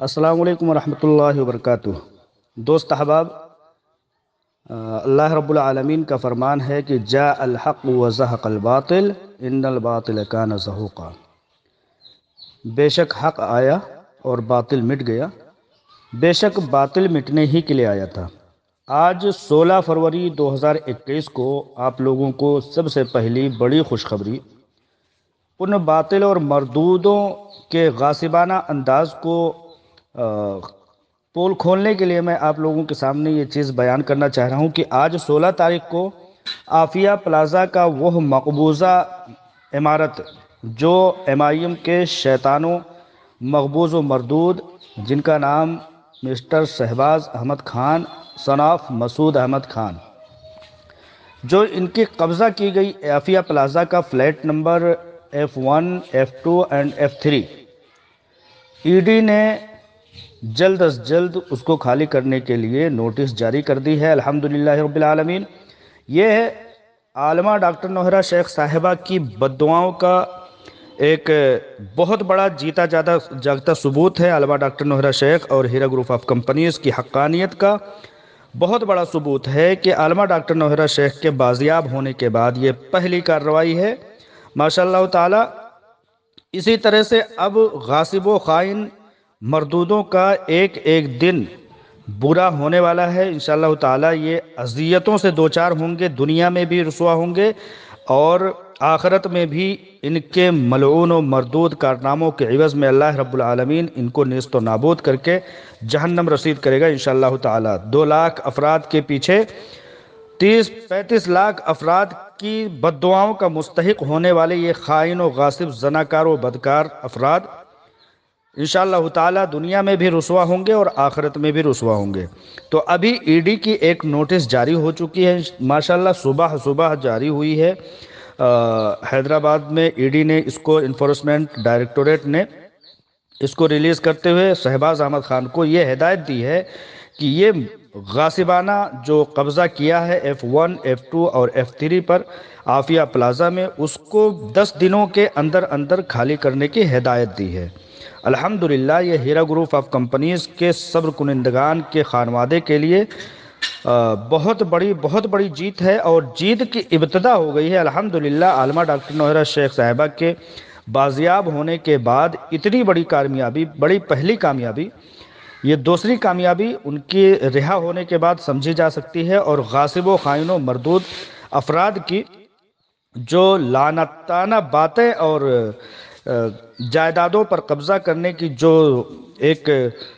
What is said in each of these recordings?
السلام علیکم ورحمۃ اللہ وبرکاتہ۔ دوست احباب، اللہ رب العالمین کا فرمان ہے کہ جاء الحق وزهق الباطل ان الباطل کان زہوقا۔ بے شک حق آیا اور باطل مٹ گیا، بے شک باطل مٹنے ہی کے لیے آیا تھا۔ آج 16 فروری 2021 کو آپ لوگوں کو سب سے پہلی بڑی خوشخبری ان باطل اور مردودوں کے غاصبانہ انداز کو پول کھولنے کے لیے میں آپ لوگوں کے سامنے یہ چیز بیان کرنا چاہ رہا ہوں کہ آج 16 تاریخ کو عافیہ پلازا کا وہ مقبوضہ عمارت جو MIM کے شیطانوں مقبوض و مردود جن کا نام mister Shahbaz Ahmed Khan son of Masood Ahmed Khan, جو ان کی قبضہ کی گئی عافیہ پلازا کا flat number F1 F2 and F3، ED نے جلد از جلد اس کو خالی کرنے کے لیے نوٹس جاری کر دی ہے۔ الحمدللہ رب العالمین۔ یہ عالمہ ڈاکٹر نوہرہ شیخ صاحبہ کی بددعاؤں کا ایک بہت بڑا جیتا جاگتا ثبوت ہے۔ عالمہ ڈاکٹر نوہرہ شیخ اور ہیرا گروپ آف کمپنیز کی حقانیت کا بہت بڑا ثبوت ہے کہ عالمہ ڈاکٹر نوہرہ شیخ کے بازیاب ہونے کے بعد یہ پہلی کارروائی ہے ماشاءاللہ تعالی۔ اسی طرح سے اب غاصب و خائن مردودوں کا ایک ایک دن برا ہونے والا ہے انشاءاللہ تعالی۔ یہ اذیتوں سے دوچار ہوں گے، دنیا میں بھی رسوا ہوں گے اور آخرت میں بھی ان کے ملعون و مردود کارناموں کے عوض میں اللہ رب العالمین ان کو نیست و نابود کر کے جہنم رسید کرے گا انشاءاللہ تعالی۔ 2 لاکھ افراد کے پیچھے 30-35 لاکھ افراد کی بددعاؤں کا مستحق ہونے والے یہ خائن و غاصب زناکار و بدکار افراد انشاءاللہ تعالی دنیا میں بھی رسوا ہوں گے اور آخرت میں بھی رسوا ہوں گے۔ تو ابھی ED کی ایک نوٹس جاری ہو چکی ہے ماشاءاللہ، صبح جاری ہوئی ہے۔ حیدرآباد میں ED نے اس کو انفورسمنٹ ڈائریکٹوریٹ نے اس کو ریلیز کرتے ہوئے شہباز احمد خان کو یہ ہدایت دی ہے کہ یہ غاصبانہ جو قبضہ کیا ہے F1 F2 اور F3 پر عافیہ پلازا میں، اس کو 10 دنوں کے اندر خالی کرنے کی ہدایت دی ہے۔ الحمدللہ یہ ہیرا گروپ آف کمپنیز کے صبر کنندگان کے خانوادے کے لیے بہت بڑی جیت ہے اور جیت کی ابتدا ہو گئی ہے الحمدللہ۔ عالمہ ڈاکٹر نوہرہ شیخ صاحبہ کے بازیاب ہونے کے بعد اتنی بڑی کامیابی، بڑی پہلی کامیابی، یہ دوسری کامیابی ان کی رہا ہونے کے بعد سمجھی جا سکتی ہے۔ اور غاصب و خائن و مردود افراد کی جو لعنتانہ باتیں اور جائیدادوں پر قبضہ کرنے کی جو ایک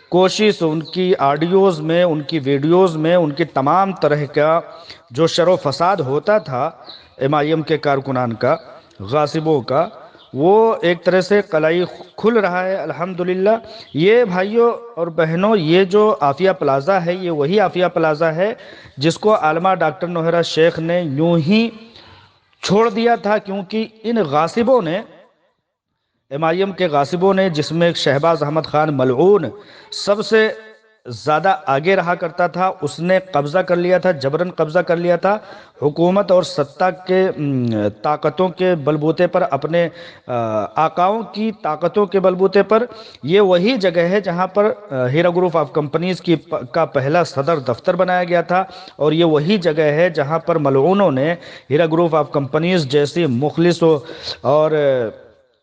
کوشش ان کی آڈیوز میں، ان کی ویڈیوز میں، ان کی تمام طرح کا جو شر و فساد ہوتا تھا MIM کے کارکنان کا، غاصبوں کا، وہ ایک طرح سے قلعی کھل رہا ہے الحمدللہ۔ یہ بھائیوں اور بہنوں، یہ جو عافیہ پلازا ہے یہ وہی عافیہ پلازا ہے جس کو عالمہ ڈاکٹر نوہرہ شیخ نے یوں ہی چھوڑ دیا تھا، کیونکہ ان غاصبوں نے، MIM کے غاصبوں نے، جس میں شہباز احمد خان ملعون سب سے زیادہ آگے رہا کرتا تھا، اس نے قبضہ کر لیا تھا، جبراً قبضہ کر لیا تھا۔ حکومت اور ستہ کے طاقتوں کے بلبوتے پر، اپنے آقاؤں کی طاقتوں کے بلبوتے پر، یہ وہی جگہ ہے جہاں پر ہیرا گروپ آف کمپنیز کا پہلا صدر دفتر بنایا گیا تھا، اور یہ وہی جگہ ہے جہاں پر ملعونوں نے ہیرا گروپ آف کمپنیز جیسی مخلص اور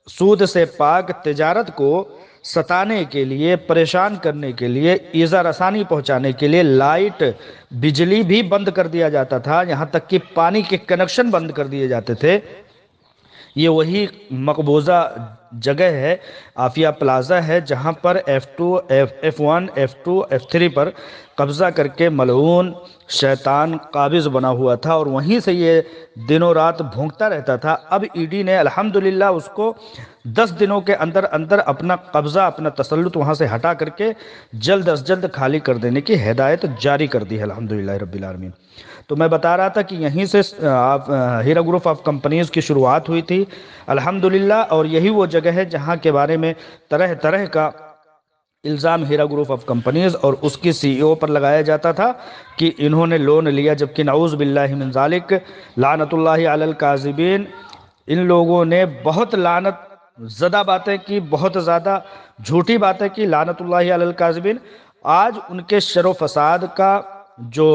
سود سے پاک تجارت کو ستانے کے لیے، پریشان کرنے کے لیے، ایذا رسانی پہنچانے کے لیے لائٹ، بجلی بھی بند کر دیا جاتا تھا، یہاں تک کہ پانی کے کنیکشن بند کر دیے جاتے تھے۔ یہ وہی مقبوضہ جگہ ہے، عافیہ پلازا ہے، جہاں پر F1 F2 F3 پر قبضہ کر کے ملعون شیطان قابض بنا ہوا تھا، اور وہیں سے یہ دنوں رات بھونکتا رہتا تھا۔ اب ED نے الحمدللہ اس کو 10 دنوں کے اندر اپنا قبضہ، اپنا تسلط وہاں سے ہٹا کر کے جلد از جلد خالی کر دینے کی ہدایت جاری کر دی ہے الحمدللہ رب العالمین۔ تو میں بتا رہا تھا کہ یہیں سے ہیرا گروپ آف کمپنیز کی شروعات ہوئی تھی الحمدللہ، اور یہی وہ جگہ ہے جہاں کے بارے میں طرح کا الزام ہیرا گروپ آف کمپنیز اور اس کی CEO پر لگایا جاتا تھا کہ انہوں نے لون لیا، جبکہ نعوذ باللہ من ذالک، لعنت اللہ علی الکاذبین، ان لوگوں نے بہت لعنت زدہ باتیں کی، بہت زیادہ جھوٹی باتیں کی، لعنت اللہ علی الکاذبین۔ آج ان کے شر و فساد کا جو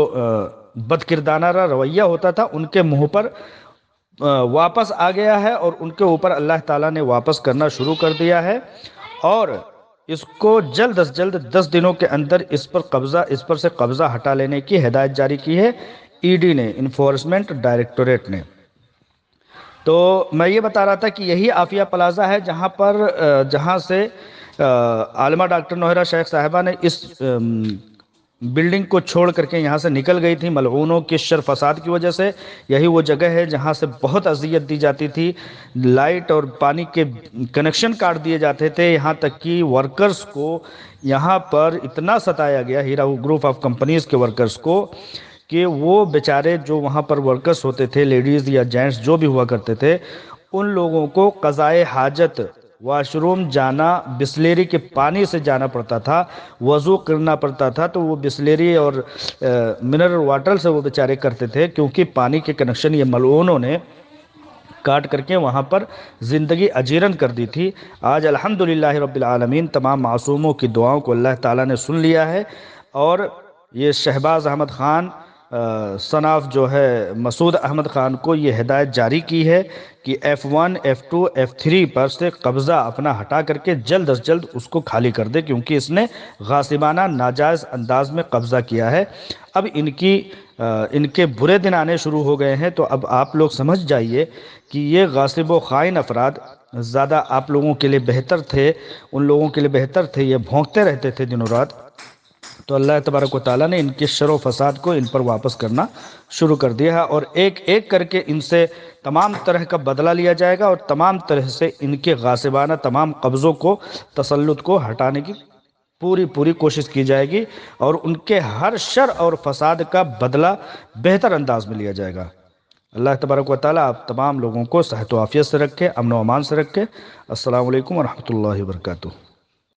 بدکردانہ رویہ ہوتا تھا ان کے منہ پر واپس آ گیا ہے، اور ان کے اوپر اللہ تعالیٰ نے واپس کرنا شروع کر دیا ہے، اور اس کو جلد از جلد 10 دنوں کے اندر اس پر سے قبضہ ہٹا لینے کی ہدایت جاری کی ہے ای ڈی نے، انفورسمنٹ ڈائریکٹوریٹ نے۔ تو میں یہ بتا رہا تھا کہ یہی عافیہ پلازا ہے جہاں سے عالمہ ڈاکٹر نوہرہ شیخ صاحبہ نے اس بلڈنگ کو چھوڑ کر کے یہاں سے نکل گئی تھی ملعونوں کے شر فساد کی وجہ سے۔ یہی وہ جگہ ہے جہاں سے بہت اذیت دی جاتی تھی، لائٹ اور پانی کے کنیکشن کاٹ دیے جاتے تھے، یہاں تک کہ ورکرز کو یہاں پر اتنا ستایا گیا، ہیرا گروپ آف کمپنیز کے ورکرز کو، کہ وہ بیچارے جو وہاں پر ورکرز ہوتے تھے، لیڈیز یا جینٹس جو بھی ہوا کرتے تھے، ان لوگوں کو قضائے حاجت واش روم جانا بسلیری کے پانی سے جانا پڑتا تھا، وضو کرنا پڑتا تھا، تو وہ بسلیری اور منرل واٹر سے وہ بیچارے کرتے تھے، کیونکہ پانی کے کنیکشن یہ ملعونوں نے کاٹ کر کے وہاں پر زندگی اجیرن کر دی تھی۔ آج الحمدللہ رب العالمین تمام معصوموں کی دعاؤں کو اللہ تعالیٰ نے سن لیا ہے، اور یہ شہباز احمد خان صناف جو ہے مسعود احمد خان کو یہ ہدایت جاری کی ہے کہ F1 F2 F3 پر سے قبضہ اپنا ہٹا کر کے جلد از جلد اس کو خالی کر دے، کیونکہ اس نے غاصبانہ ناجائز انداز میں قبضہ کیا ہے۔ اب ان کے برے دن آنے شروع ہو گئے ہیں، تو اب آپ لوگ سمجھ جائیے کہ یہ غاصب و خائن افراد زیادہ آپ لوگوں کے لیے بہتر تھے، ان لوگوں کے لیے بہتر تھے، یہ بھونکتے رہتے تھے دن و رات۔ تو اللہ تبارک و تعالیٰ نے ان کے شر و فساد کو ان پر واپس کرنا شروع کر دیا ہے، اور ایک ایک کر کے ان سے تمام طرح کا بدلہ لیا جائے گا، اور تمام طرح سے ان کے غاصبانہ تمام قبضوں کو، تسلط کو ہٹانے کی پوری کوشش کی جائے گی، اور ان کے ہر شر اور فساد کا بدلہ بہتر انداز میں لیا جائے گا۔ اللہ تبارک و تعالیٰ آپ تمام لوگوں کو صحت و عافیت سے رکھے، امن و امان سے رکھے۔ السلام علیکم ورحمۃ اللہ وبرکاتہ۔